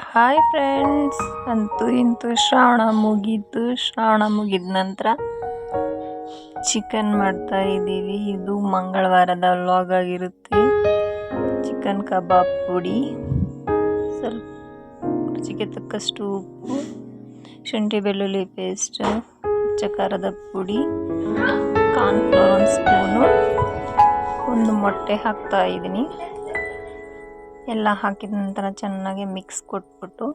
Hi friends, ಅಂತೂ ಇಂತೂ ಶ್ರಾವಣ ಮುಗೀತು. ಶ್ರಾವಣ ಮುಗಿದ ನಂತರ ಚಿಕನ್ ಮಾಡ್ತಾ ಇದ್ದೀವಿ. ಇದು ಮಂಗಳವಾರದ ವ್ಲಾಗ್ ಆಗಿರುತ್ತೆ. ಚಿಕನ್ ಕಬಾಬ್ ಪುಡಿ, ಸ್ವಲ್ಪ ರುಚಿಗೆ ತಕ್ಕಷ್ಟು ಉಪ್ಪು, ಶುಂಠಿ ಬೆಳ್ಳುಳ್ಳಿ ಪೇಸ್ಟ್, ಖಾರದ ಪುಡಿ, ಕಾರ್ನ್ಫ್ಲೋರ್ 1 ಸ್ಪೂನು, ಒಂದು ಮೊಟ್ಟೆ ಹಾಕ್ತಾ ಇದ್ದೀನಿ. ಎಲ್ಲ ಹಾಕಿದ ನಂತರ ಚೆನ್ನಾಗಿ ಮಿಕ್ಸ್ ಕೊಟ್ಬಿಟ್ಟು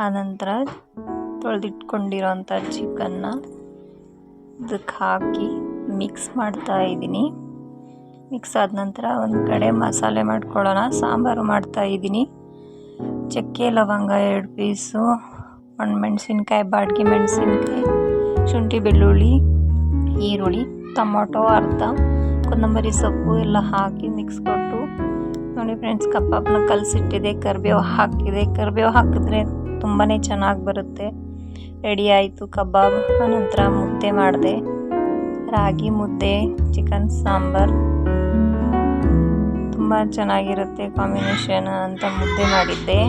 ಆನಂತರ ತೊಳೆದಿಟ್ಕೊಂಡಿರೋಂಥ ಚಿಕನ್ನ ಇದಕ್ಕೆ ಹಾಕಿ ಮಿಕ್ಸ್ ಮಾಡ್ತಾ ಇದ್ದೀನಿ. ಮಿಕ್ಸ್ ಆದ ನಂತರ ಒಂದು ಕಡೆ ಮಸಾಲೆ ಮಾಡ್ಕೊಳ್ಳೋಣ. ಸಾಂಬಾರು ಮಾಡ್ತಾ ಇದ್ದೀನಿ. ಚಕ್ಕೆ ಲವಂಗ 2 ಪೀಸು, ಒಣಮೆಣಸಿನ್ಕಾಯಿ, ಬಾಡಿಗೆ ಮೆಣಸಿನ್ಕಾಯಿ, ಶುಂಠಿ ಬೆಳ್ಳುಳ್ಳಿ, ಈರುಳ್ಳಿ, ಟೊಮೊಟೊ ಅರ್ಧ, ಕೊತ್ತಂಬರಿ ಸೊಪ್ಪು ಎಲ್ಲ ಹಾಕಿ ಮಿಕ್ಸ್ ಕೊಟ್ಟು ನೋಡಿ ಫ್ರೆಂಡ್ಸ್, ಕಬಾಬ್ನ ಕಲಸಿಟ್ಟಿದೆ. ಕರಿಬೇವು ಹಾಕಿದೆ. ಕರಿಬೇವು ಹಾಕಿದ್ರೆ ತುಂಬಾ ಚೆನ್ನಾಗಿ ಬರುತ್ತೆ. ರೆಡಿ ಆಯಿತು ಕಬಾಬ್. ಆನಂತರ ಮುದ್ದೆ ಮಾಡಿದೆ. ರಾಗಿ ಮುದ್ದೆ, ಚಿಕನ್ ಸಾಂಬಾರ್ ತುಂಬ ಚೆನ್ನಾಗಿರುತ್ತೆ ಕಾಂಬಿನೇಷನ್ ಅಂತ ಮುದ್ದೆ ಮಾಡಿದ್ದೆ.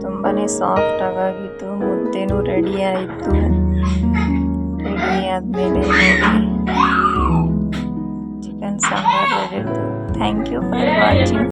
ತುಂಬಾ ಸಾಫ್ಟ್ ಆಗಿತ್ತು. ಮುದ್ದೆನೂ ರೆಡಿ ಆಯಿತು. ರೆಡಿ ಆದಮೇಲೆ chicken sambar ready. Thank you for watching.